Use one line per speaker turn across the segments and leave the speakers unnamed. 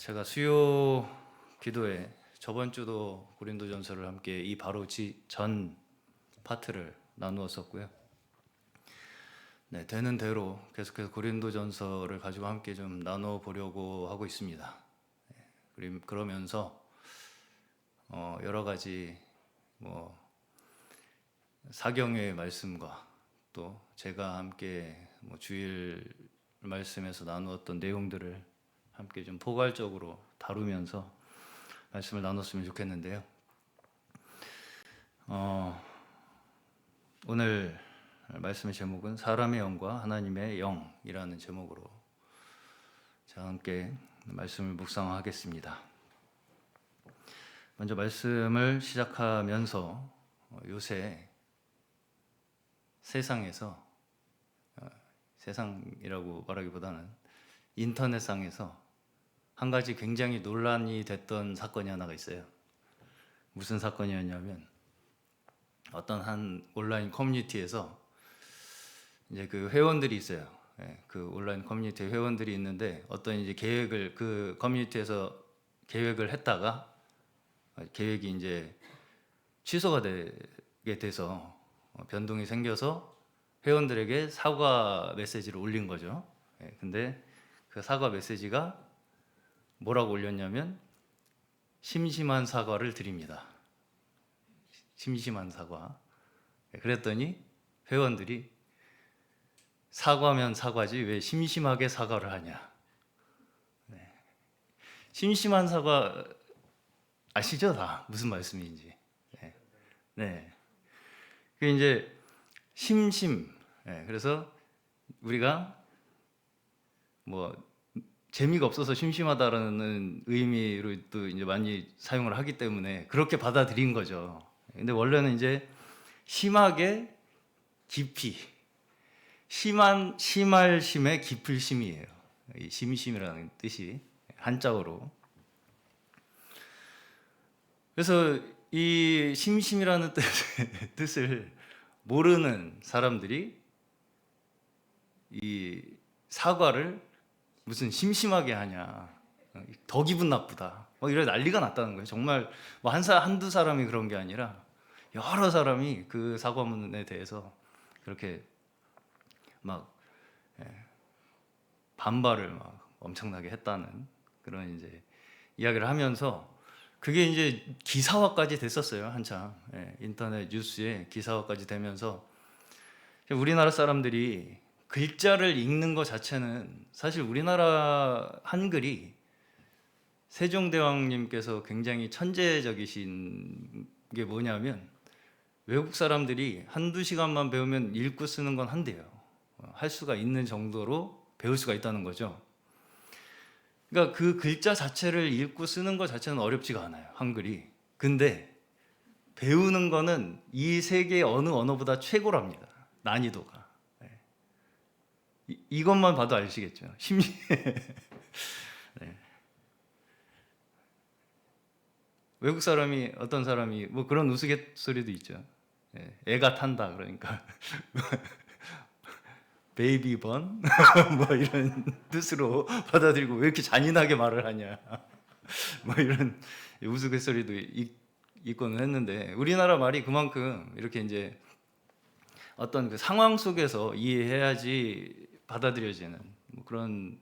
제가 수요 기도에 저번 주도 고린도전서를 함께 이 바로 전 파트를 나누었었고요. 네, 되는 대로 계속해서 고린도전서를 가지고 함께 좀 나눠 보려고 하고 있습니다. 그러면서 여러 가지 사경의 말씀과 또 제가 함께 주일 말씀에서 나누었던 내용들을 함께 좀 포괄적으로 다루면서 말씀을 나눴으면 좋겠는데요. 오늘 말씀의 제목은 사람의 영과 하나님의 영이라는 제목으로 제가 함께 말씀을 묵상하겠습니다. 먼저 말씀을 시작하면서 요새 세상에서 세상이라고 말하기보다는 인터넷상에서 한 가지 굉장히 논란이 됐던 사건이 하나가 있어요. 무슨 사건이었냐면 어떤 한 온라인 커뮤니티에서 이제 그 회원들이 있어요. 그 온라인 커뮤니티 회원들이 있는데 어떤 이제 계획을 그 커뮤니티에서 계획을 했다가 계획이 이제 취소가 되게 돼서 변동이 생겨서 회원들에게 사과 메시지를 올린 거죠. 근데 그 사과 메시지가 뭐라고 올렸냐면 심심한 사과를 드립니다. 심심한 사과. 그랬더니 회원들이 사과면 사과지 왜 심심하게 사과를 하냐. 심심한 사과 아시죠? 다 무슨 말씀인지. 네. 그 이제 심심. 그래서 우리가 재미가 없어서 심심하다라는 의미로 또 이제 많이 사용을 하기 때문에 그렇게 받아들인 거죠. 근데 원래는 이제 심하게 깊이 심할 심에 깊을 심이에요. 이 심심이라는 뜻이 한자어로. 그래서 이 심심이라는 뜻을 모르는 사람들이 이 사과를 무슨 심심하게 하냐, 더 기분 나쁘다, 이래 난리가 났다는 거예요. 정말 한두 사람이 그런 게 아니라 여러 사람이 그 사과문에 대해서 그렇게 막 반발을 막 엄청나게 했다는 그런 이제 이야기를 하면서 그게 이제 기사화까지 됐었어요. 한참 인터넷 뉴스에 기사화까지 되면서 우리나라 사람들이 글자를 읽는 것 자체는 사실 우리나라 한글이 세종대왕님께서 굉장히 천재적이신 게 뭐냐면 외국 사람들이 한두 시간만 배우면 읽고 쓰는 건 한대요. 할 수가 있는 정도로 배울 수가 있다는 거죠. 그러니까 그 글자 자체를 읽고 쓰는 것 자체는 어렵지가 않아요. 한글이. 근데 배우는 거는 이 세계 어느 언어보다 최고랍니다. 난이도가. 이것만 봐도 아시겠죠. 네. 외국 사람이 어떤 사람이 그런 우스갯소리도 있죠. 애가 탄다 그러니까 베이비번 이런 뜻으로 받아들이고 왜 이렇게 잔인하게 말을 하냐 이런 우스갯소리도 있고는 했는데 우리나라 말이 그만큼 이렇게 이제 어떤 그 상황 속에서 이해해야지 받아들여지는 그런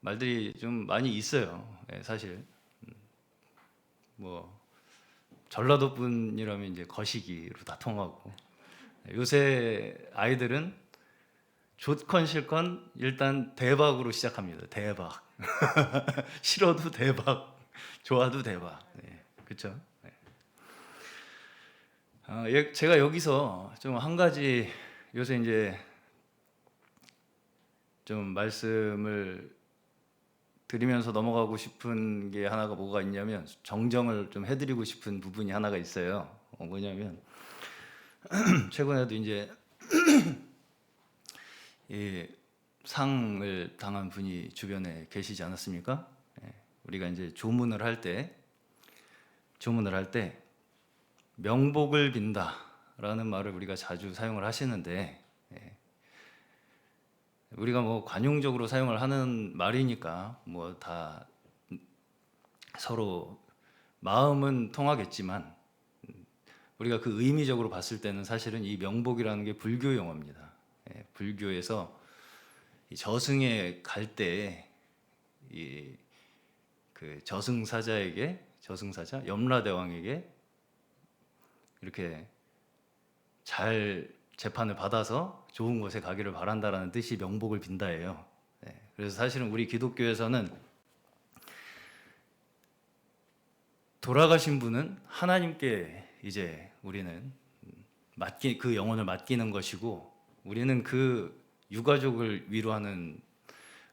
말들이 좀 많이 있어요. 사실 전라도 분이라면 이제 거시기로 다 통하고 요새 아이들은 좋건 싫건 일단 대박으로 시작합니다. 대박. 싫어도 대박, 좋아도 대박. 그렇죠? 제가 여기서 좀 한 가지 요새 이제 좀 말씀을 드리면서 넘어가고 싶은 게 하나가 뭐가 있냐면 정정을 좀 해드리고 싶은 부분이 하나가 있어요. 뭐냐면 최근에도 이제 이 상을 당한 분이 주변에 계시지 않았습니까? 우리가 이제 조문을 할 때 명복을 빈다라는 말을 우리가 자주 사용을 하시는데 우리가 관용적으로 사용을 하는 말이니까 다 서로 마음은 통하겠지만 우리가 그 의미적으로 봤을 때는 사실은 이 명복이라는 게 불교 용어입니다. 예, 불교에서 이 저승에 갈 때 이 그 저승사자 염라대왕에게 이렇게 잘 재판을 받아서 좋은 곳에 가기를 바란다라는 뜻이 명복을 빈다예요. 예, 그래서 사실은 우리 기독교에서는 돌아가신 분은 하나님께 이제 우리는 그 영혼을 맡기는 것이고, 우리는 그 유가족을 위로하는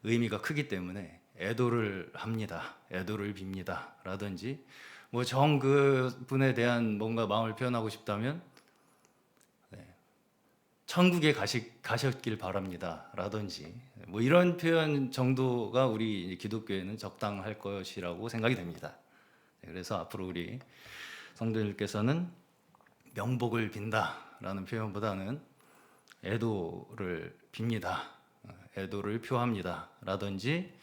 의미가 크기 때문에 애도를 합니다. 애도를 빕니다. 라든지 뭐 그분에 대한 뭔가 마음을 표현하고 싶다면 천국에 가셨길 바랍니다. 라든지 뭐 이런 표현 정도가 우리 기독교에는 적당할 것이라고 생각이 됩니다. 그래서 앞으로 우리 성도님께서는 명복을 빈다라는 표현보다는 애도를 빕니다. 애도를 표합니다. 라든지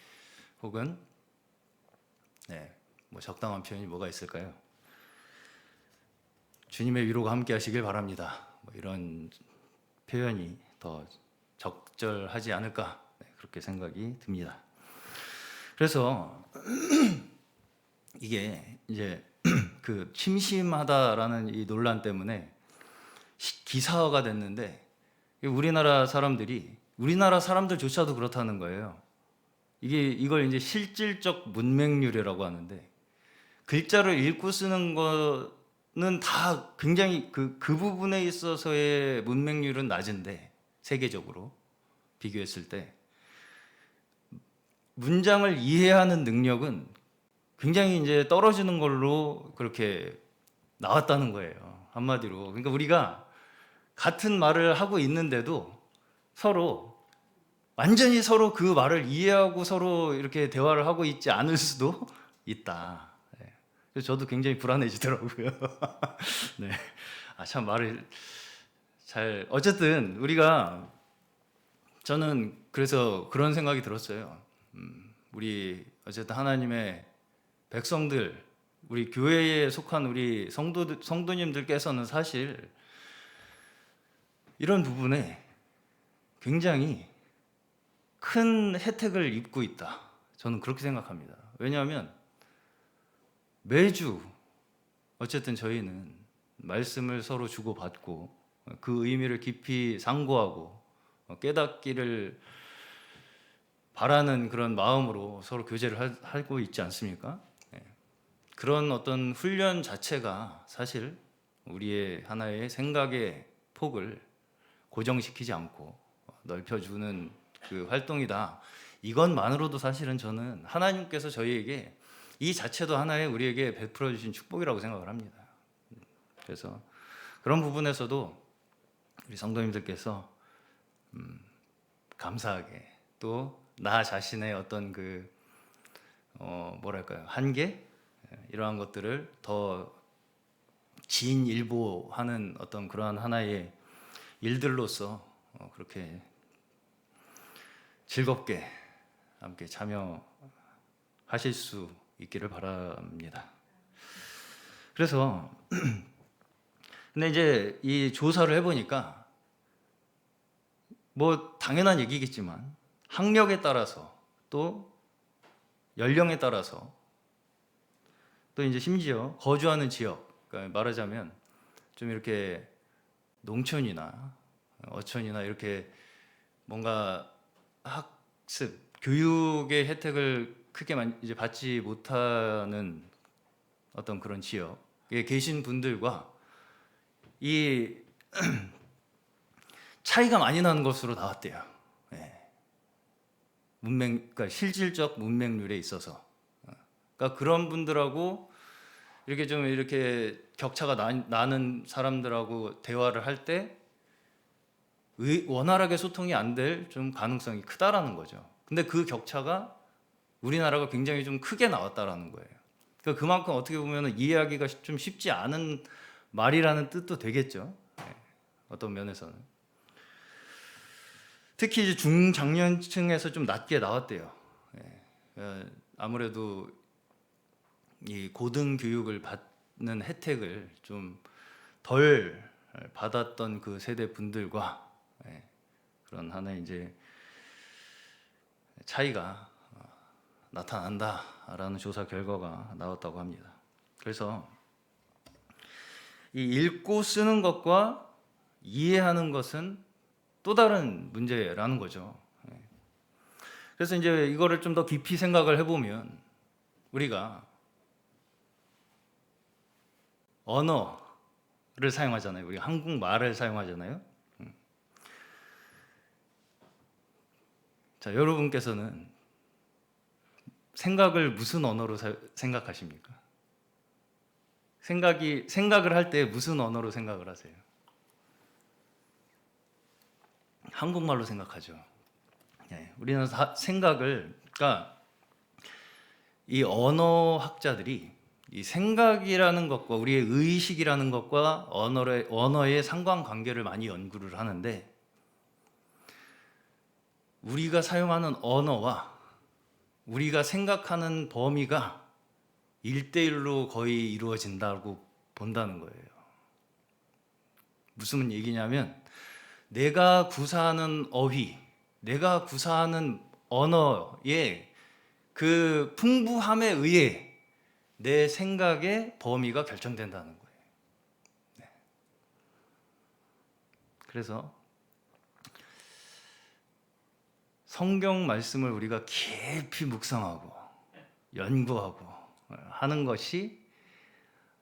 혹은 뭐 적당한 표현이 뭐가 있을까요? 주님의 위로가 함께 하시길 바랍니다. 뭐 이런 표현이 더 적절하지 않을까 그렇게 생각이 듭니다. 그래서 이게 이제 그 심심하다라는 이 논란 때문에 기사화가 됐는데 우리나라 사람들조차도 그렇다는 거예요. 이걸 이제 실질적 문맹률이라고 하는데, 글자를 읽고 쓰는 거는 다 굉장히 그 부분에 있어서의 문맹률은 낮은데, 세계적으로 비교했을 때 문장을 이해하는 능력은 굉장히 이제 떨어지는 걸로 그렇게 나왔다는 거예요. 한마디로. 그러니까 우리가 같은 말을 하고 있는데도 완전히 서로 그 말을 이해하고 서로 이렇게 대화를 하고 있지 않을 수도 있다. 그래서 저도 굉장히 불안해지더라고요. 네. 참 말을 어쨌든 저는 그래서 그런 생각이 들었어요. 우리 어쨌든 하나님의 백성들, 우리 교회에 속한 우리 성도님들께서는 사실 이런 부분에 굉장히 큰 혜택을 입고 있다. 저는 그렇게 생각합니다. 왜냐하면 매주 어쨌든 저희는 말씀을 서로 주고받고 그 의미를 깊이 상고하고 깨닫기를 바라는 그런 마음으로 서로 교제를 하고 있지 않습니까? 그런 어떤 훈련 자체가 사실 우리의 하나의 생각의 폭을 고정시키지 않고 넓혀주는 그 활동이다. 이것만으로도 사실은 저는 하나님께서 저희에게 이 자체도 하나의 우리에게 베풀어 주신 축복이라고 생각을 합니다. 그래서 그런 부분에서도 우리 성도님들께서 감사하게, 또 나 자신의 어떤 한계, 이러한 것들을 더 진일보하는 어떤 그러한 하나의 일들로서 그렇게 즐겁게 함께 참여하실 수 있기를 바랍니다. 그래서 근데 이제 이 조사를 해보니까 뭐 당연한 얘기겠지만 학력에 따라서, 또 연령에 따라서, 또 이제 심지어 거주하는 지역, 그러니까 말하자면 좀 이렇게 농촌이나 어촌이나 이렇게 뭔가 학습, 교육의 혜택을 크게 이제 받지 못하는 어떤 그런 지역에 계신 분들과 이 차이가 많이 나는 것으로 나왔대요. 그러니까 실질적 문맹률에 있어서. 그러니까 그런 분들하고 이렇게 좀 이렇게 격차가 나는 사람들하고 대화를 할 때 원활하게 소통이 안 될 좀 가능성이 크다라는 거죠. 근데 그 격차가 우리나라가 굉장히 좀 크게 나왔다라는 거예요. 그러니까 그만큼 어떻게 보면 이해하기가 좀 쉽지 않은 말이라는 뜻도 되겠죠. 어떤 면에서는. 특히 이제 중장년층에서 좀 낮게 나왔대요. 아무래도 이 고등 교육을 받는 혜택을 좀 덜 받았던 그 세대 분들과 그런 하나의 이제 차이가 나타난다라는 조사 결과가 나왔다고 합니다. 그래서 이 읽고 쓰는 것과 이해하는 것은 또 다른 문제라는 거죠. 그래서 이제 이거를 좀 더 깊이 생각을 해보면 우리가 언어를 사용하잖아요. 우리 한국말을 사용하잖아요. 자, 여러분께서는 생각을 무슨 언어로 생각하십니까? 생각을 할 때 무슨 언어로 생각을 하세요? 한국말로 생각하죠. 우리는 생각을, 그러니까 이 언어학자들이 이 생각이라는 것과 우리의 의식이라는 것과 언어의 상관관계를 많이 연구를 하는데, 우리가 사용하는 언어와 우리가 생각하는 범위가 1대1로 거의 이루어진다고 본다는 거예요. 무슨 얘기냐면 내가 구사하는 어휘, 내가 구사하는 언어의 그 풍부함에 의해 내 생각의 범위가 결정된다는 거예요. 네. 그래서 성경 말씀을 우리가 깊이 묵상하고 연구하고 하는 것이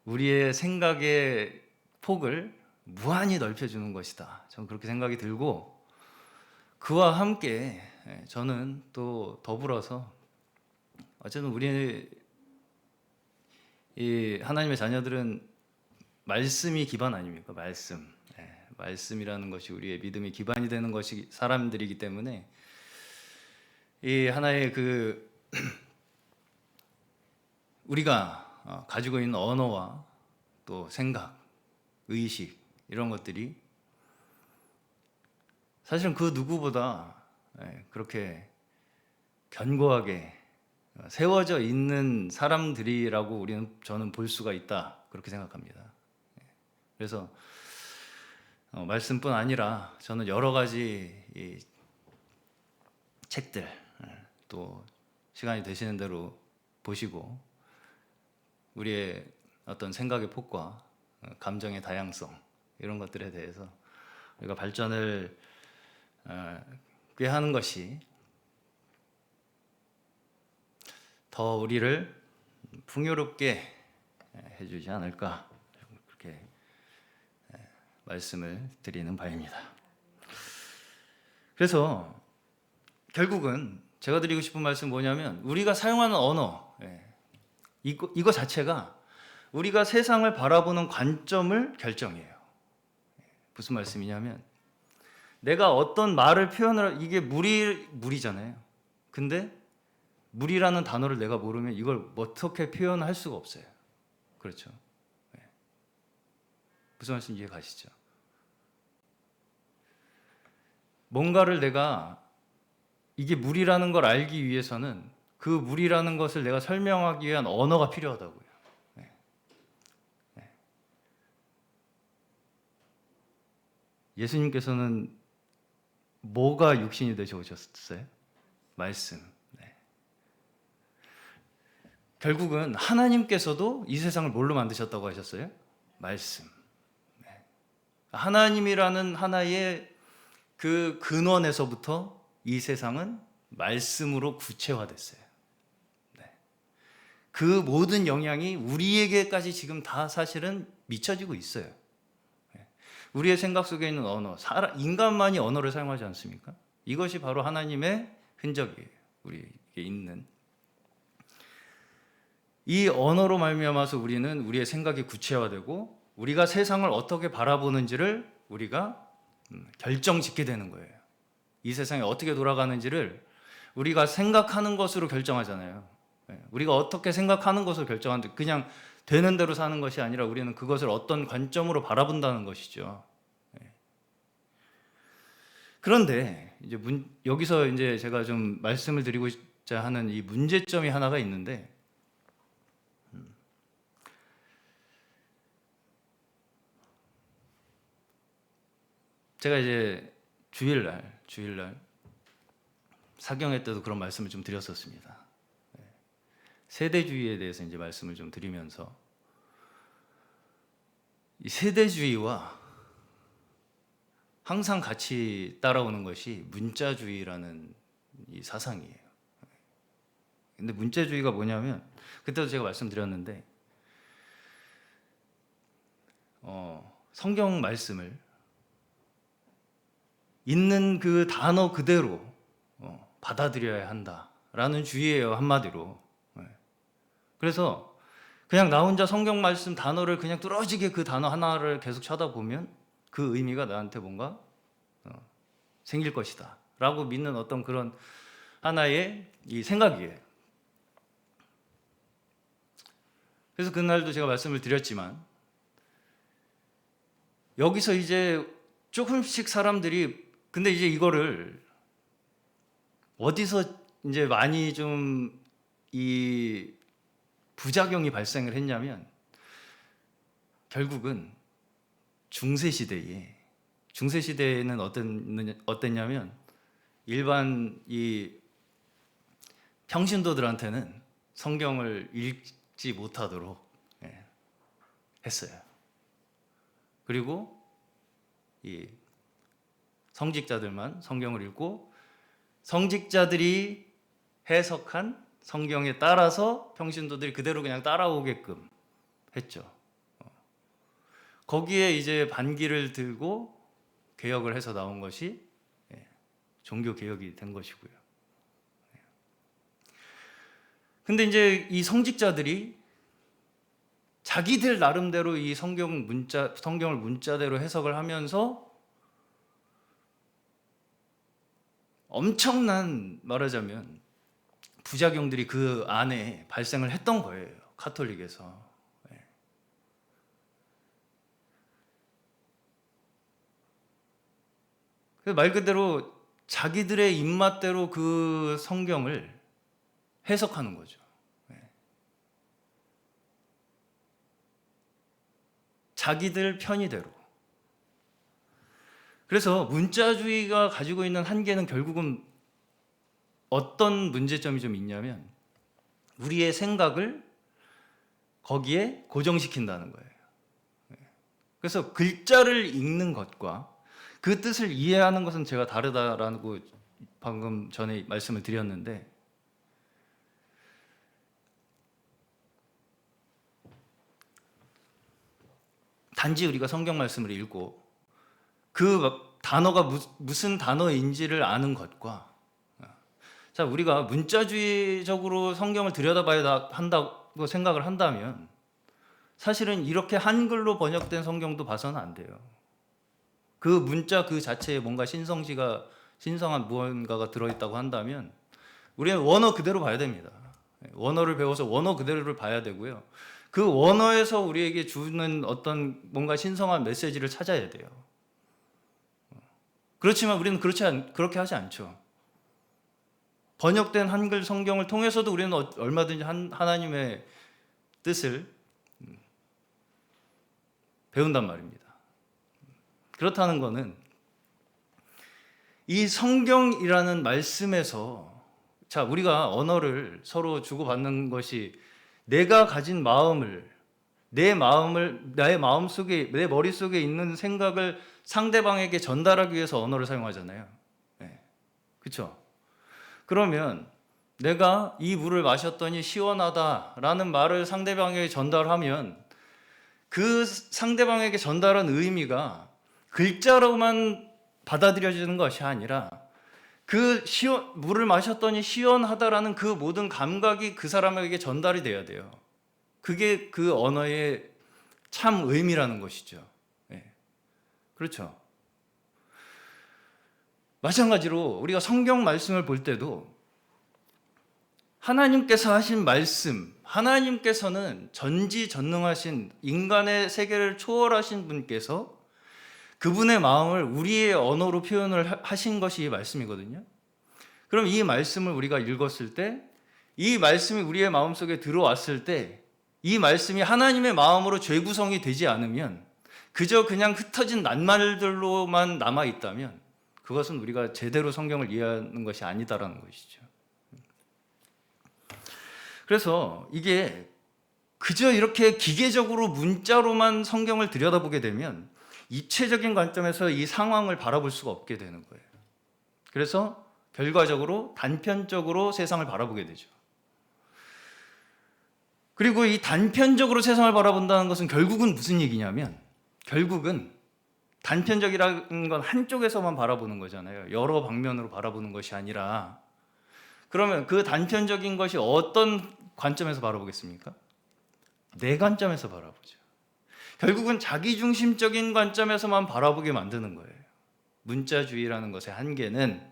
우리의 생각의 폭을 무한히 넓혀주는 것이다. 저는 그렇게 생각이 들고, 그와 함께 저는 또 더불어서 어쨌든 우리 이 하나님의 자녀들은 말씀이 기반 아닙니까? 말씀이라는 것이 우리의 믿음의 기반이 되는 것이 사람들이기 때문에 이 하나의 그 우리가 가지고 있는 언어와 또 생각, 의식 이런 것들이 사실은 그 누구보다 그렇게 견고하게 세워져 있는 사람들이라고 저는 볼 수가 있다, 그렇게 생각합니다. 그래서 말씀뿐 아니라 저는 여러 가지 이 책들 또 시간이 되시는 대로 보시고 우리의 어떤 생각의 폭과 감정의 다양성 이런 것들에 대해서 우리가 발전을 꾀하는 것이 더 우리를 풍요롭게 해주지 않을까, 그렇게 말씀을 드리는 바입니다. 그래서 결국은 제가 드리고 싶은 말씀은 뭐냐면, 우리가 사용하는 언어, 이거 자체가 우리가 세상을 바라보는 관점을 결정해요. 무슨 말씀이냐면, 내가 어떤 말을 이게 물이잖아요. 근데 물이라는 단어를 내가 모르면 이걸 어떻게 표현할 수가 없어요. 그렇죠? 무슨 말씀 이해 가시죠? 뭔가를 내가 이게 물이라는 걸 알기 위해서는 그 물이라는 것을 내가 설명하기 위한 언어가 필요하다고요. 예수님께서는 뭐가 육신이 되셔 오셨어요? 말씀. 결국은 하나님께서도 이 세상을 뭘로 만드셨다고 하셨어요? 말씀. 하나님이라는 하나의 그 근원에서부터 이 세상은 말씀으로 구체화됐어요. 그 모든 영향이 우리에게까지 지금 다 사실은 미쳐지고 있어요. 우리의 생각 속에 있는 언어, 인간만이 언어를 사용하지 않습니까? 이것이 바로 하나님의 흔적이에요. 우리에게 있는. 이 언어로 말미암아서 우리는 우리의 생각이 구체화되고 우리가 세상을 어떻게 바라보는지를 우리가 결정짓게 되는 거예요. 이 세상이 어떻게 돌아가는지를 우리가 생각하는 것으로 결정하잖아요. 우리가 어떻게 생각하는 것으로 결정하는데, 그냥 되는 대로 사는 것이 아니라 우리는 그것을 어떤 관점으로 바라본다는 것이죠. 그런데 이제 여기서 이제 제가 좀 말씀을 드리고자 하는 이 문제점이 하나가 있는데, 제가 이제 주일날 사경회 때도 그런 말씀을 좀 드렸었습니다. 세대주의에 대해서 이제 말씀을 좀 드리면서 이 세대주의와 항상 같이 따라오는 것이 문자주의라는 이 사상이에요. 근데 문자주의가 뭐냐면 그때도 제가 말씀드렸는데 성경 말씀을 있는 그 단어 그대로 받아들여야 한다라는 주의예요, 한마디로. 그래서 그냥 나 혼자 성경 말씀 단어를 그냥 뚫어지게 그 단어 하나를 계속 쳐다보면 그 의미가 나한테 뭔가 생길 것이다 라고 믿는 어떤 그런 하나의 이 생각이에요. 그래서 그날도 제가 말씀을 드렸지만 여기서 이제 조금씩 사람들이 근데 이제 이거를 어디서 이제 많이 좀 이 부작용이 발생을 했냐면 결국은 중세시대에는 어땠냐면 일반 이 평신도들한테는 성경을 읽지 못하도록 했어요. 그리고 이 성직자들만 성경을 읽고 성직자들이 해석한 성경에 따라서 평신도들이 그대로 그냥 따라오게끔 했죠. 거기에 이제 반기를 들고 개혁을 해서 나온 것이 종교 개혁이 된 것이고요. 근데 이제 이 성직자들이 자기들 나름대로 이 성경을 문자대로 해석을 하면서 엄청난 말하자면 부작용들이 그 안에 발생을 했던 거예요. 카톨릭에서. 말 그대로 자기들의 입맛대로 그 성경을 해석하는 거죠. 자기들 편의대로. 그래서 문자주의가 가지고 있는 한계는 결국은 어떤 문제점이 좀 있냐면 우리의 생각을 거기에 고정시킨다는 거예요. 그래서 글자를 읽는 것과 그 뜻을 이해하는 것은 제가 다르다라고 방금 전에 말씀을 드렸는데 단지 우리가 성경 말씀을 읽고 그 단어가 무슨 단어인지를 아는 것과 자, 우리가 문자주의적으로 성경을 들여다봐야 한다고 생각을 한다면 사실은 이렇게 한글로 번역된 성경도 봐서는 안 돼요. 그 문자 그 자체에 뭔가 신성한 무언가가 들어있다고 한다면 우리는 원어 그대로 봐야 됩니다. 원어를 배워서 원어 그대로를 봐야 되고요. 그 원어에서 우리에게 주는 어떤 뭔가 신성한 메시지를 찾아야 돼요. 그렇지만 우리는 그렇게 하지 않죠. 번역된 한글 성경을 통해서도 우리는 얼마든지 하나님의 뜻을 배운단 말입니다. 그렇다는 것은 이 성경이라는 말씀에서 자, 우리가 언어를 서로 주고받는 것이 내가 가진 마음을 나의 마음속에 내 머릿속에 있는 생각을 상대방에게 전달하기 위해서 언어를 사용하잖아요. 그렇죠? 그러면 내가 이 물을 마셨더니 시원하다라는 말을 상대방에게 전달하면 그 상대방에게 전달한 의미가 글자로만 받아들여지는 것이 아니라 그 물을 마셨더니 시원하다라는 그 모든 감각이 그 사람에게 전달이 돼야 돼요. 그게 그 언어의 참 의미라는 것이죠. 그렇죠. 마찬가지로 우리가 성경 말씀을 볼 때도 하나님께서 하신 말씀, 하나님께서는 전지전능하신 인간의 세계를 초월하신 분께서 그분의 마음을 우리의 언어로 표현을 하신 것이 이 말씀이거든요. 그럼 이 말씀을 우리가 읽었을 때, 이 말씀이 우리의 마음속에 들어왔을 때, 이 말씀이 하나님의 마음으로 재구성이 되지 않으면 그저 그냥 흩어진 낱말들로만 남아 있다면 그것은 우리가 제대로 성경을 이해하는 것이 아니다라는 것이죠. 그래서 이게 그저 이렇게 기계적으로 문자로만 성경을 들여다보게 되면 입체적인 관점에서 이 상황을 바라볼 수가 없게 되는 거예요. 그래서 결과적으로 단편적으로 세상을 바라보게 되죠. 그리고 이 단편적으로 세상을 바라본다는 것은 결국은 무슨 얘기냐면, 결국은 단편적이라는 건 한쪽에서만 바라보는 거잖아요. 여러 방면으로 바라보는 것이 아니라, 그러면 그 단편적인 것이 어떤 관점에서 바라보겠습니까? 내 관점에서 바라보죠. 결국은 자기중심적인 관점에서만 바라보게 만드는 거예요. 문자주의라는 것의 한계는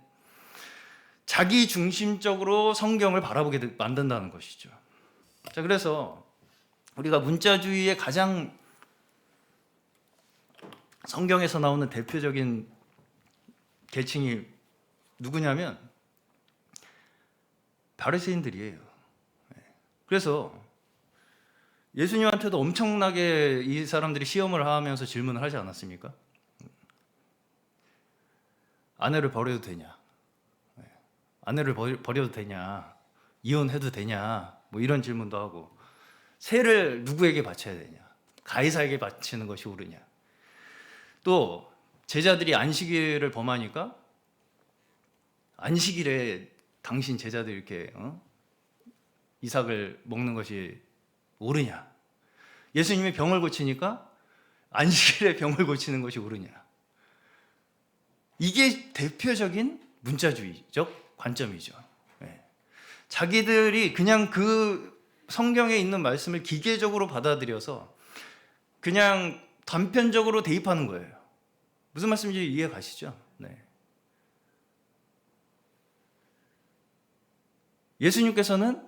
자기중심적으로 성경을 바라보게 만든다는 것이죠. 자, 그래서 우리가 문자주의의 가장 성경에서 나오는 대표적인 계층이 누구냐면 바리새인들이에요. 그래서 예수님한테도 엄청나게 이 사람들이 시험을 하면서 질문을 하지 않았습니까? 아내를 버려도 되냐? 아내를 버려도 되냐? 이혼해도 되냐? 뭐 이런 질문도 하고, 세를 누구에게 바쳐야 되냐? 가이사에게 바치는 것이 옳으냐? 또 제자들이 안식일을 범하니까 안식일에 당신 제자들 이렇게 이삭을 먹는 것이 옳으냐? 예수님이 병을 고치니까 안식일에 병을 고치는 것이 옳으냐? 이게 대표적인 문자주의적 관점이죠. 자기들이 그냥 그 성경에 있는 말씀을 기계적으로 받아들여서 그냥 단편적으로 대입하는 거예요. 무슨 말씀인지 이해 가시죠? 네. 예수님께서는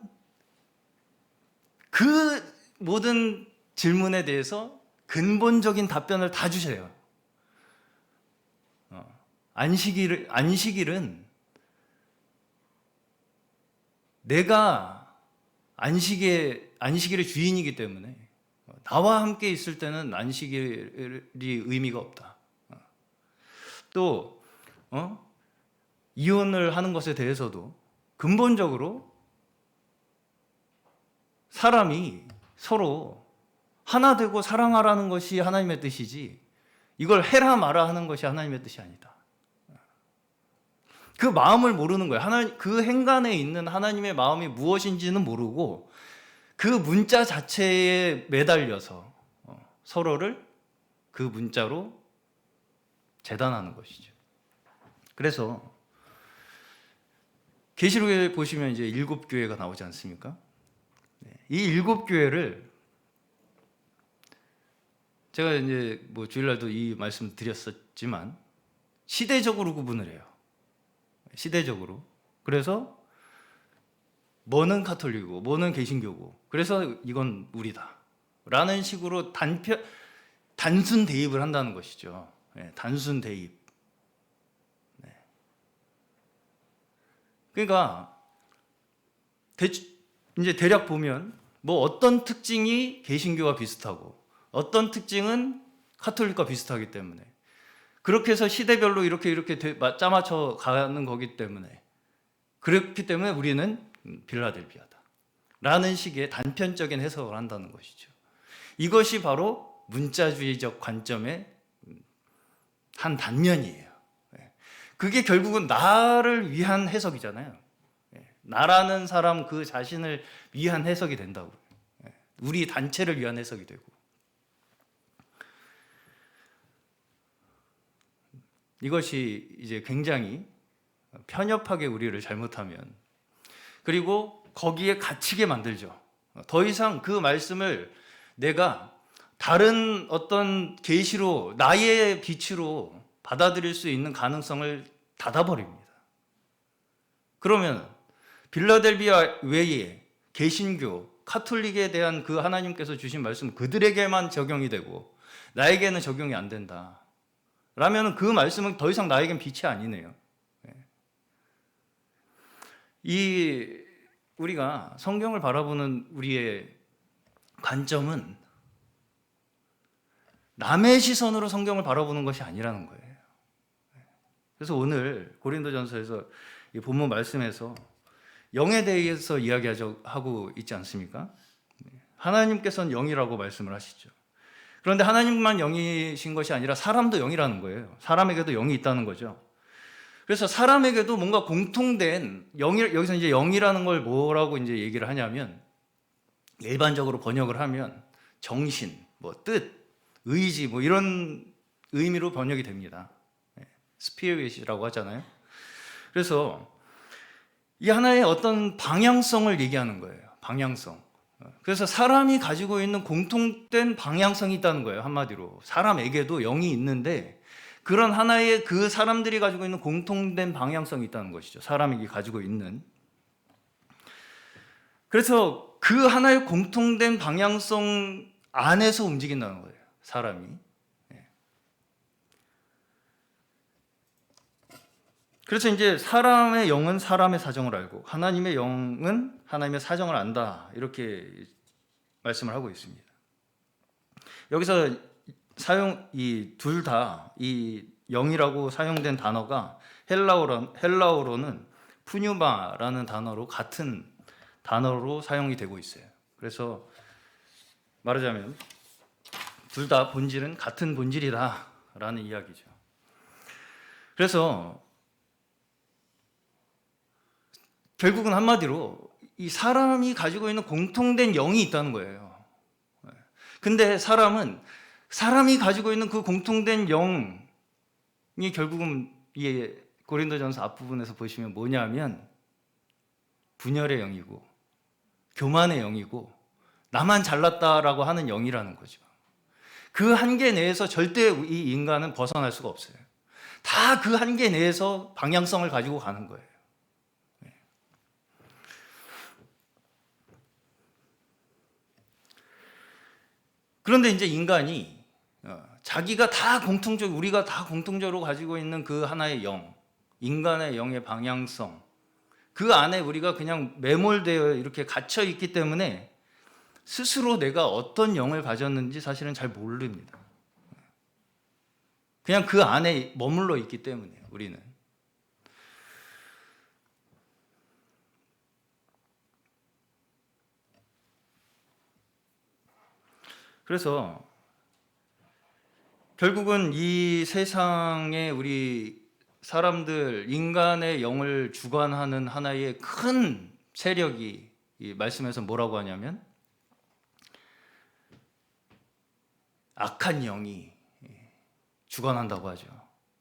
그 모든 질문에 대해서 근본적인 답변을 다 주셔요. 안식일은 내가 안식일의 주인이기 때문에 나와 함께 있을 때는 안식일이 의미가 없다. 또 이혼을 하는 것에 대해서도 근본적으로 사람이 서로 하나 되고 사랑하라는 것이 하나님의 뜻이지, 이걸 해라 마라 하는 것이 하나님의 뜻이 아니다. 그 마음을 모르는 거예요. 그 행간에 있는 하나님의 마음이 무엇인지는 모르고 그 문자 자체에 매달려서 서로를 그 문자로 재단하는 것이죠. 그래서 계시록에 보시면 이제 7교회가 나오지 않습니까? 이 7교회를 제가 이제 뭐 주일날도 이 말씀 드렸었지만 시대적으로 구분을 해요. 시대적으로. 그래서 뭐는 가톨릭이고 뭐는 개신교고, 그래서 이건 우리다 라는 식으로 단순 대입을 한다는 것이죠. 단순 대입. 그러니까 이제 대략 보면 뭐 어떤 특징이 개신교와 비슷하고 어떤 특징은 가톨릭과 비슷하기 때문에, 그렇게 해서 시대별로 이렇게 짜맞춰 가는 거기 때문에, 그렇기 때문에 우리는 빌라델비아다 라는 식의 단편적인 해석을 한다는 것이죠. 이것이 바로 문자주의적 관점의 한 단면이에요. 그게 결국은 나를 위한 해석이잖아요. 나라는 사람 그 자신을 위한 해석이 된다고. 우리 단체를 위한 해석이 되고. 이것이 이제 굉장히 편협하게 우리를 잘못하면, 그리고 거기에 갇히게 만들죠. 더 이상 그 말씀을 내가 다른 어떤 계시로, 나의 빛으로 받아들일 수 있는 가능성을 닫아버립니다. 그러면 빌라델비아 외에 개신교, 카톨릭에 대한 그 하나님께서 주신 말씀 그들에게만 적용이 되고 나에게는 적용이 안 된다 라면 그 말씀은 더 이상 나에겐 빛이 아니네요. 우리가 성경을 바라보는 우리의 관점은 남의 시선으로 성경을 바라보는 것이 아니라는 거예요. 그래서 오늘 고린도전서에서 이 본문 말씀에서 영에 대해서 이야기하고 있지 않습니까? 하나님께서는 영이라고 말씀을 하시죠. 그런데 하나님만 영이신 것이 아니라 사람도 영이라는 거예요. 사람에게도 영이 있다는 거죠. 그래서 사람에게도 뭔가 공통된 여기서 이제 영이라는 걸 뭐라고 이제 얘기를 하냐면, 일반적으로 번역을 하면 정신, 뜻, 의지 이런 의미로 번역이 됩니다. 스피릿이라고 하잖아요. 그래서 이 하나의 어떤 방향성을 얘기하는 거예요. 방향성. 그래서 사람이 가지고 있는 공통된 방향성이 있다는 거예요. 한마디로 사람에게도 영이 있는데 그런 하나의 그 사람들이 가지고 있는 공통된 방향성이 있다는 것이죠. 사람에게 가지고 있는. 그래서 그 하나의 공통된 방향성 안에서 움직인다는 거예요. 사람이. 그래서 이제 사람의 영은 사람의 사정을 알고 하나님의 영은 하나님의 사정을 안다, 이렇게 말씀을 하고 있습니다. 여기서 이 둘 다 이 영이라고 사용된 단어가 헬라어로는 푸뉴마라는 단어로 같은 단어로 사용이 되고 있어요. 그래서 말하자면 둘 다 본질은 같은 본질이다라는 이야기죠. 그래서 결국은 한마디로 이 사람이 가지고 있는 공통된 영이 있다는 거예요. 근데 사람이 가지고 있는 그 공통된 영이 결국은 이 고린도전서 앞부분에서 보시면 뭐냐면 분열의 영이고 교만의 영이고 나만 잘났다라고 하는 영이라는 거죠. 그 한계 내에서 절대 이 인간은 벗어날 수가 없어요. 다 그 한계 내에서 방향성을 가지고 가는 거예요. 그런데 이제 인간이 자기가 우리가 다 공통적으로 가지고 있는 그 하나의 영, 인간의 영의 방향성, 그 안에 우리가 그냥 매몰되어 이렇게 갇혀 있기 때문에 스스로 내가 어떤 영을 가졌는지 사실은 잘 모릅니다. 그냥 그 안에 머물러 있기 때문에 우리는. 그래서 결국은 이 세상에 우리 사람들, 인간의 영을 주관하는 하나의 큰 세력이 이 말씀에서 뭐라고 하냐면 악한 영이 주관한다고 하죠.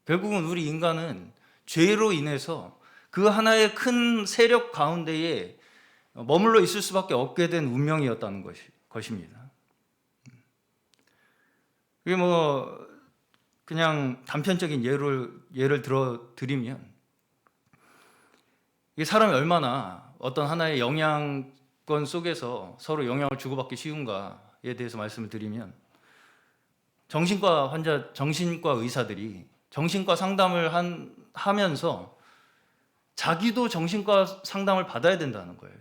결국은 우리 인간은 죄로 인해서 그 하나의 큰 세력 가운데에 머물러 있을 수밖에 없게 된 운명이었다는 것입니다. 이게 그냥 단편적인 예를 드리면 이게 사람이 얼마나 어떤 하나의 영향권 속에서 서로 영향을 주고받기 쉬운가에 대해서 말씀을 드리면, 정신과 의사들이 정신과 상담을 하면서 자기도 정신과 상담을 받아야 된다는 거예요.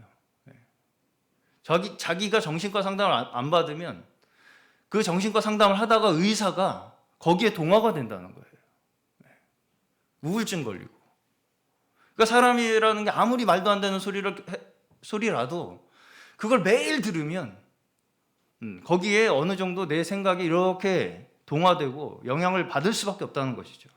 자기가 정신과 상담을 안 받으면 그 정신과 상담을 하다가 의사가 거기에 동화가 된다는 거예요. 우울증 걸리고. 그러니까 사람이라는 게 아무리 말도 안 되는 소리라도 그걸 매일 들으면 거기에 어느 정도 내 생각이 이렇게 동화되고 영향을 받을 수밖에 없다는 것이죠.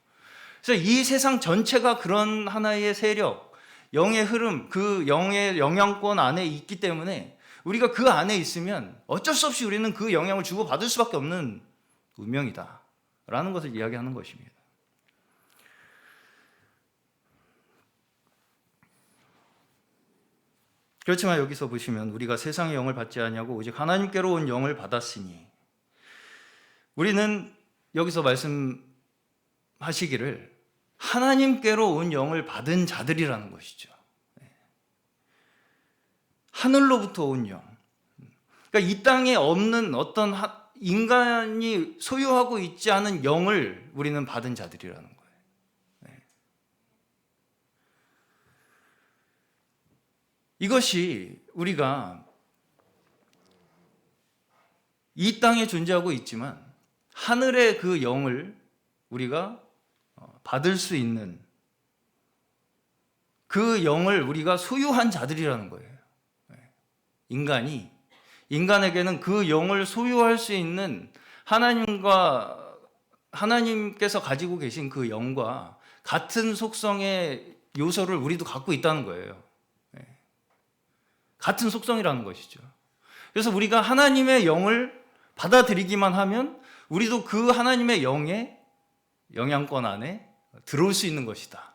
그래서 이 세상 전체가 그런 하나의 세력, 영의 흐름, 그 영의 영향권 안에 있기 때문에 우리가 그 안에 있으면 어쩔 수 없이 우리는 그 영향을 주고받을 수밖에 없는 운명이다 라는 것을 이야기하는 것입니다. 그렇지만 여기서 보시면 우리가 세상의 영을 받지 아니하고 오직 하나님께로 온 영을 받았으니, 우리는 여기서 말씀하시기를 하나님께로 온 영을 받은 자들이라는 것이죠. 하늘로부터 온 영. 그러니까 이 땅에 없는 어떤 인간이 소유하고 있지 않은 영을 우리는 받은 자들이라는 거예요. 이것이 우리가 이 땅에 존재하고 있지만 하늘의 그 영을 우리가 받을 수 있는 그 영을 우리가 소유한 자들이라는 거예요. 인간에게는 그 영을 소유할 수 있는 하나님께서 가지고 계신 그 영과 같은 속성의 요소를 우리도 갖고 있다는 거예요. 같은 속성이라는 것이죠. 그래서 우리가 하나님의 영을 받아들이기만 하면 우리도 그 하나님의 영의 영향권 안에 들어올 수 있는 것이다.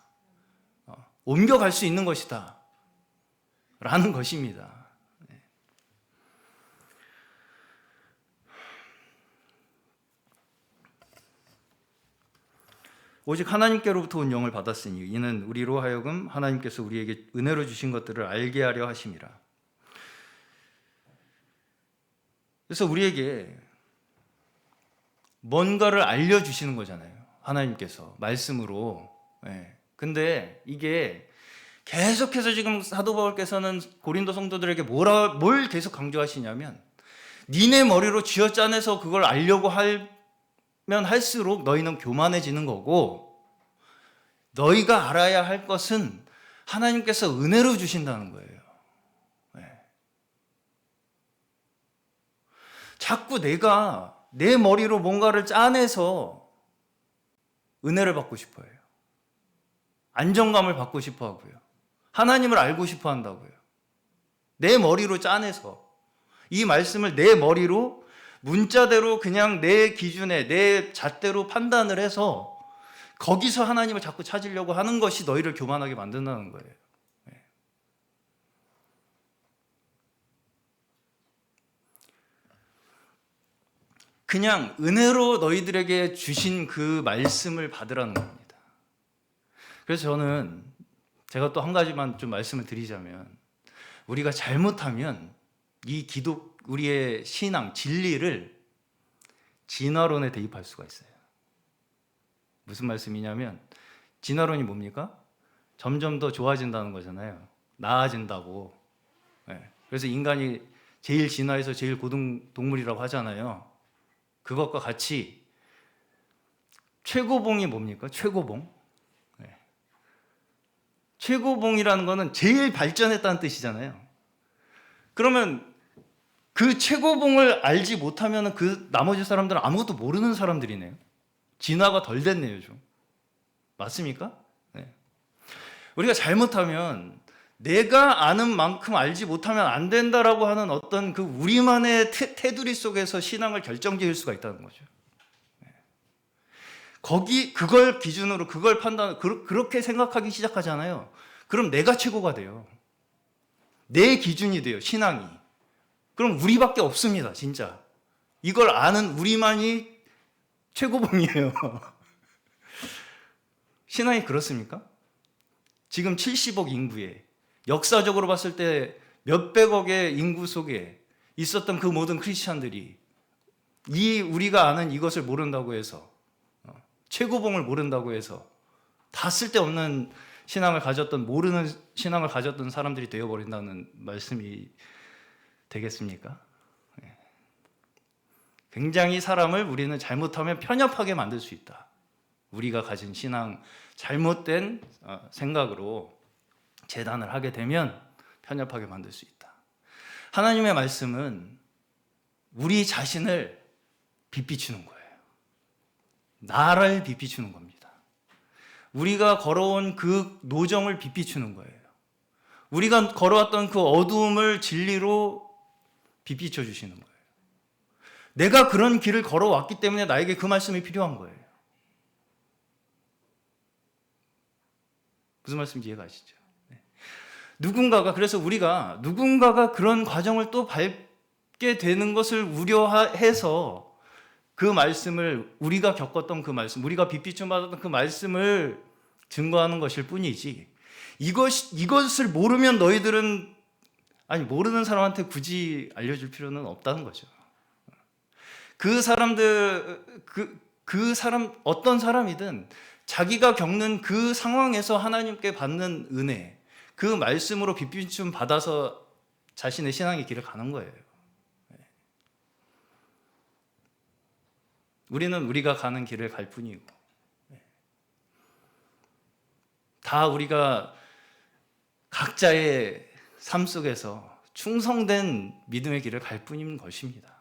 옮겨갈 수 있는 것이다. 라는 것입니다. 오직 하나님께로부터 온 영을 받았으니 이는 우리로 하여금 하나님께서 우리에게 은혜로 주신 것들을 알게 하려 하심이라. 그래서 우리에게 뭔가를 알려주시는 거잖아요. 하나님께서 말씀으로. 근데 이게 계속해서 지금 사도 바울께서는 고린도 성도들에게 뭘 계속 강조하시냐면 니네 머리로 쥐어짜내서 그걸 알려고 하면 할수록 너희는 교만해지는 거고 너희가 알아야 할 것은 하나님께서 은혜로 주신다는 거예요. 자꾸 내가 내 머리로 뭔가를 짜내서 은혜를 받고 싶어 해요. 안정감을 받고 싶어 하고요. 하나님을 알고 싶어 한다고요. 내 머리로 짜내서 이 말씀을 내 머리로 문자대로 그냥 내 기준에 내 잣대로 판단을 해서 거기서 하나님을 자꾸 찾으려고 하는 것이 너희를 교만하게 만든다는 거예요. 그냥 은혜로 너희들에게 주신 그 말씀을 받으라는 겁니다. 그래서 저는 제가 또 한 가지만 좀 말씀을 드리자면 우리가 잘못하면 우리의 신앙, 진리를 진화론에 대입할 수가 있어요. 무슨 말씀이냐면 진화론이 뭡니까? 점점 더 좋아진다는 거잖아요. 나아진다고. 그래서 인간이 제일 진화해서 제일 고등 동물이라고 하잖아요. 그것과 같이 최고봉이 뭡니까? 최고봉. 최고봉이라는 거는 제일 발전했다는 뜻이잖아요. 그러면 그 최고봉을 알지 못하면 그 나머지 사람들은 아무것도 모르는 사람들이네요. 진화가 덜 됐네요, 좀. 맞습니까? 우리가 잘못하면 내가 아는 만큼 알지 못하면 안 된다라고 하는 어떤 그 우리만의 테두리 속에서 신앙을 결정지을 수가 있다는 거죠. 그걸 기준으로, 그걸 그렇게 생각하기 시작하잖아요. 그럼 내가 최고가 돼요. 내 기준이 돼요, 신앙이. 그럼 우리밖에 없습니다, 진짜. 이걸 아는 우리만이 최고봉이에요. 신앙이 그렇습니까? 지금 70억 인구에 역사적으로 봤을 때 몇백억의 인구 속에 있었던 그 모든 크리스찬들이 우리가 아는 이것을 모른다고 해서 최고봉을 모른다고 해서 다 쓸데없는 신앙을 가졌던 모르는 신앙을 가졌던 사람들이 되어버린다는 말씀이 되겠습니까? 굉장히 사람을 우리는 잘못하면 편협하게 만들 수 있다. 우리가 가진 신앙 잘못된 생각으로 재단을 하게 되면 편협하게 만들 수 있다. 하나님의 말씀은 우리 자신을 빛비추는 거예요. 나를 빛비추는 겁니다. 우리가 걸어온 그 노정을 빛비추는 거예요. 우리가 걸어왔던 그 어두움을 진리로 빛비춰 주시는 거예요. 내가 그런 길을 걸어왔기 때문에 나에게 그 말씀이 필요한 거예요. 무슨 말씀인지 이해가 가시죠? 그래서 우리가 누군가가 그런 과정을 또 밟게 되는 것을 우려해서 그 말씀을 우리가 겪었던 그 말씀, 우리가 빛비춤 받았던 그 말씀을 증거하는 것일 뿐이지 이것을 모르면 너희들은 모르는 사람한테 굳이 알려줄 필요는 없다는 거죠. 그 사람 어떤 사람이든 자기가 겪는 그 상황에서 하나님께 받는 은혜, 그 말씀으로 빛비춤 받아서 자신의 신앙의 길을 가는 거예요. 우리는 우리가 가는 길을 갈 뿐이고, 다 우리가 각자의 삶 속에서 충성된 믿음의 길을 갈 뿐인 것입니다.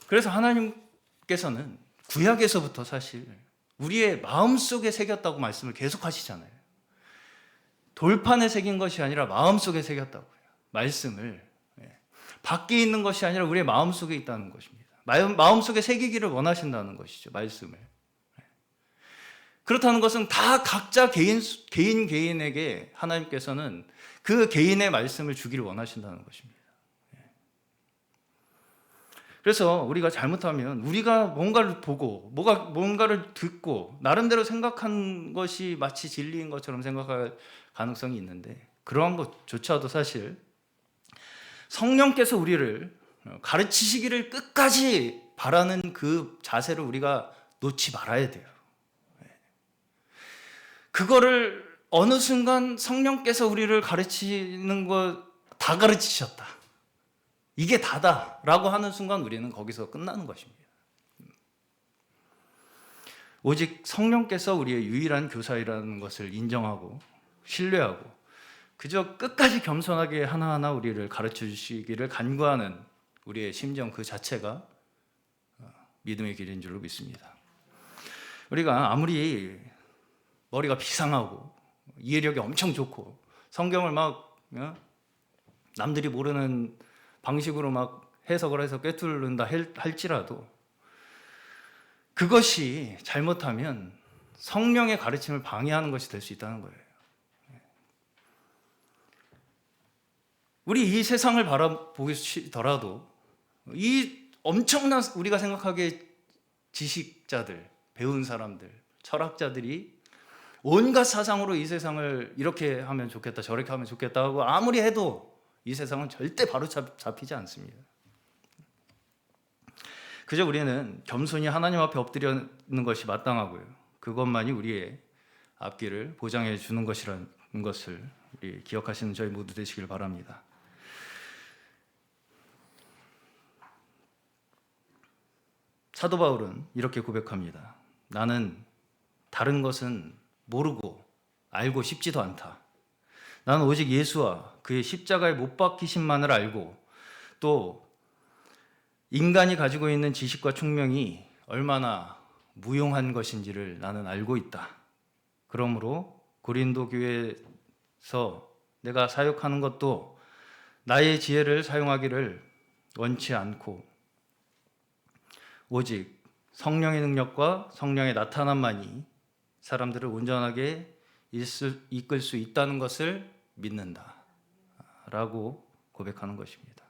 그래서 하나님께서는 구약에서부터 사실 우리의 마음속에 새겼다고 말씀을 계속 하시잖아요. 돌판에 새긴 것이 아니라 마음속에 새겼다고요. 말씀을. 밖에 있는 것이 아니라 우리의 마음속에 있다는 것입니다. 마음속에 새기기를 원하신다는 것이죠. 말씀을. 그렇다는 것은 다 각자 개인에게 하나님께서는 그 개인의 말씀을 주기를 원하신다는 것입니다. 그래서 우리가 잘못하면 우리가 뭔가를 보고 뭔가를 듣고 나름대로 생각한 것이 마치 진리인 것처럼 생각할 가능성이 있는데, 그러한 것조차도 사실 성령께서 우리를 가르치시기를 끝까지 바라는 그 자세를 우리가 놓지 말아야 돼요. 그거를 어느 순간 성령께서 우리를 가르치는 거 다 가르치셨다, 이게 다다라고 하는 순간 우리는 거기서 끝나는 것입니다. 오직 성령께서 우리의 유일한 교사이라는 것을 인정하고 신뢰하고 그저 끝까지 겸손하게 하나하나 우리를 가르쳐 주시기를 간구하는 우리의 심정 그 자체가 믿음의 길인 줄로 믿습니다. 우리가 아무리 머리가 비상하고 이해력이 엄청 좋고 성경을 막 남들이 모르는 방식으로 막 해석을 해서 꿰뚫는다 할지라도 그것이 잘못하면 성령의 가르침을 방해하는 것이 될 수 있다는 거예요. 우리 이 세상을 바라보시더라도 이 엄청난 우리가 생각하기에 지식자들, 배운 사람들, 철학자들이 온갖 사상으로 이 세상을 이렇게 하면 좋겠다, 저렇게 하면 좋겠다 하고 아무리 해도 이 세상은 절대 바로 잡히지 않습니다. 그저 우리는 겸손히 하나님 앞에 엎드리는 것이 마땅하고요, 그것만이 우리의 앞길을 보장해 주는 것이라는 것을 기억하시는 저희 모두 되시길 바랍니다. 사도 바울은 이렇게 고백합니다. 나는 다른 것은 모르고 알고 싶지도 않다. 나는 오직 예수와 그의 십자가에 못 박히심만을 알고 또 인간이 가지고 있는 지식과 총명이 얼마나 무용한 것인지를 나는 알고 있다. 그러므로 고린도 교회에서 내가 사역하는 것도 나의 지혜를 사용하기를 원치 않고 오직 성령의 능력과 성령의 나타남만이 사람들을 온전하게 이끌 수 있다는 것을 믿는다 라고 고백하는 것입니다.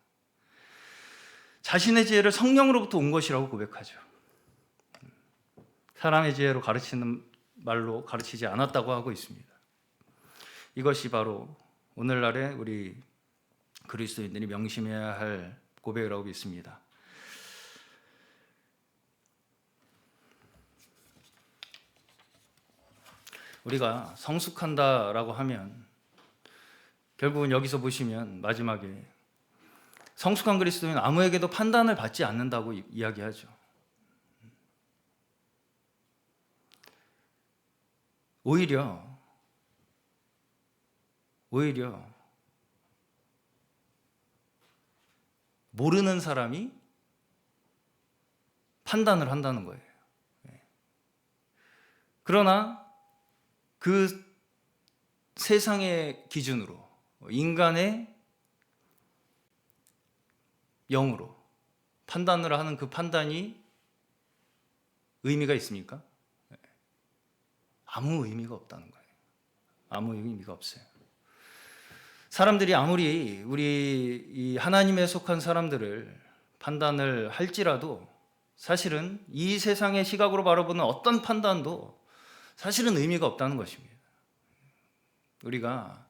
자신의 지혜를 성령으로부터 온 것이라고 고백하죠. 사람의 지혜로 가르치는 말로 가르치지 않았다고 하고 있습니다. 이것이 바로 오늘날의 우리 그리스도인들이 명심해야 할 고백이라고 믿습니다. 우리가 성숙한다라고 하면 결국은 여기서 보시면 마지막에 성숙한 그리스도인은 아무에게도 판단을 받지 않는다고 이야기하죠. 오히려 모르는 사람이 판단을 한다는 거예요. 그러나 그 세상의 기준으로 인간의 영으로 판단을 하는 그 판단이 의미가 있습니까? 아무 의미가 없다는 거예요. 아무 의미가 없어요. 사람들이 아무리 우리 이 하나님에 속한 사람들을 판단을 할지라도 사실은 이 세상의 시각으로 바라보는 어떤 판단도 사실은 의미가 없다는 것입니다. 우리가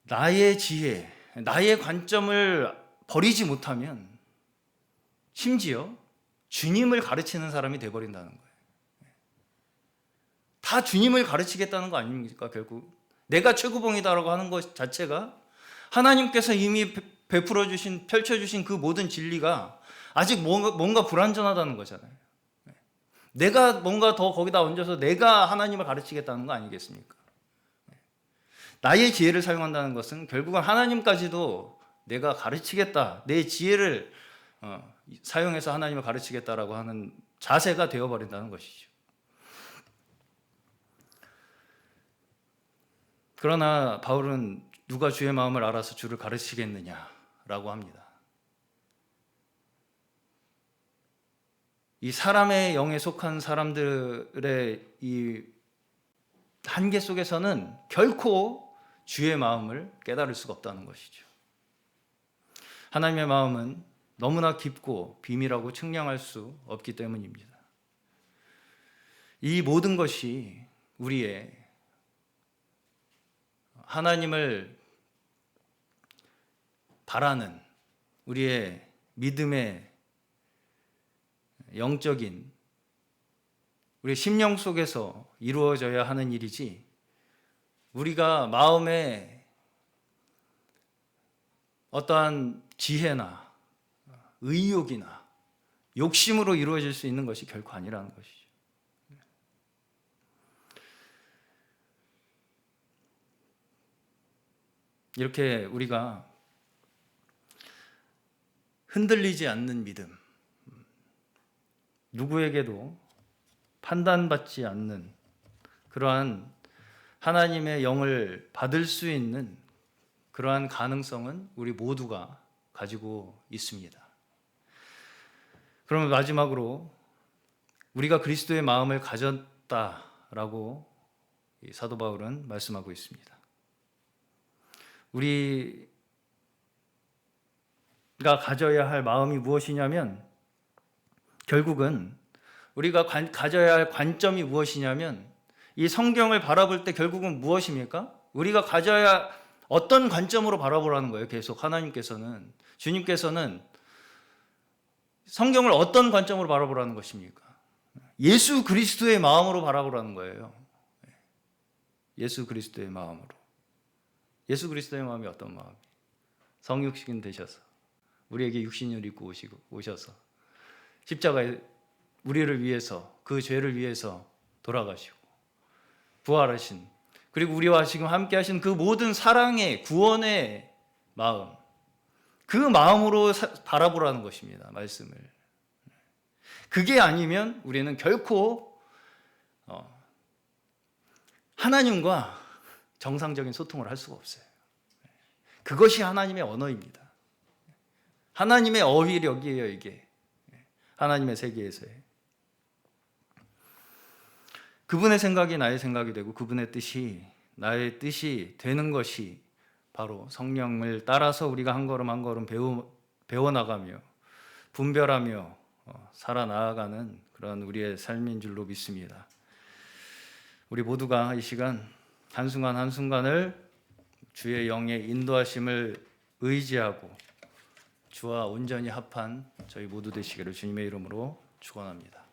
나의 지혜, 나의 관점을 버리지 못하면 심지어 주님을 가르치는 사람이 되어버린다는 거예요. 다 주님을 가르치겠다는 거 아닙니까? 결국 내가 최고봉이다라고 하는 것 자체가 하나님께서 이미 베풀어 주신, 펼쳐 주신 그 모든 진리가 아직 뭔가 불완전하다는 거잖아요. 내가 뭔가 더 거기다 얹어서 내가 하나님을 가르치겠다는 거 아니겠습니까? 나의 지혜를 사용한다는 것은 결국은 하나님까지도 내가 가르치겠다, 내 지혜를 사용해서 하나님을 가르치겠다라고 하는 자세가 되어버린다는 것이죠. 그러나 바울은 누가 주의 마음을 알아서 주를 가르치겠느냐라고 합니다. 이 사람의 영에 속한 사람들의 이 한계 속에서는 결코 주의 마음을 깨달을 수가 없다는 것이죠. 하나님의 마음은 너무나 깊고 비밀하고 측량할 수 없기 때문입니다. 이 모든 것이 우리의 하나님을 바라는 우리의 믿음의 영적인 우리 심령 속에서 이루어져야 하는 일이지, 우리가 마음에 어떠한 지혜나 의욕이나 욕심으로 이루어질 수 있는 것이 결코 아니라는 것이죠. 이렇게 우리가 흔들리지 않는 믿음, 누구에게도 판단받지 않는 그러한 하나님의 영을 받을 수 있는 그러한 가능성은 우리 모두가 가지고 있습니다. 그러면 마지막으로 우리가 그리스도의 마음을 가졌다라고 사도 바울은 말씀하고 있습니다. 우리가 가져야 할 마음이 무엇이냐면, 결국은 우리가 가져야 할 관점이 무엇이냐면, 이 성경을 바라볼 때 결국은 무엇입니까? 우리가 가져야 어떤 관점으로 바라보라는 거예요. 계속 하나님께서는, 주님께서는 성경을 어떤 관점으로 바라보라는 것입니까? 예수 그리스도의 마음으로 바라보라는 거예요. 예수 그리스도의 마음으로. 예수 그리스도의 마음이 어떤 마음이에요? 성육신 되셔서 우리에게 육신을 입고 오셔서 십자가에 우리를 위해서, 그 죄를 위해서 돌아가시고 부활하신, 그리고 우리와 지금 함께 하신 그 모든 사랑의 구원의 마음, 그 마음으로 바라보라는 것입니다. 말씀을. 그게 아니면 우리는 결코 하나님과 정상적인 소통을 할 수가 없어요. 그것이 하나님의 언어입니다. 하나님의 어휘력이에요, 이게. 하나님의 세계에서의. 그분의 생각이 나의 생각이 되고 그분의 뜻이 나의 뜻이 되는 것이 바로 성령을 따라서 우리가 한 걸음 한 걸음 배워나가며 분별하며 살아나가는 그런 우리의 삶인 줄로 믿습니다. 우리 모두가 이 시간 한순간 한순간을 주의 영의 인도하심을 의지하고 주와 온전히 합한 저희 모두 되시기를 주님의 이름으로 축원합니다.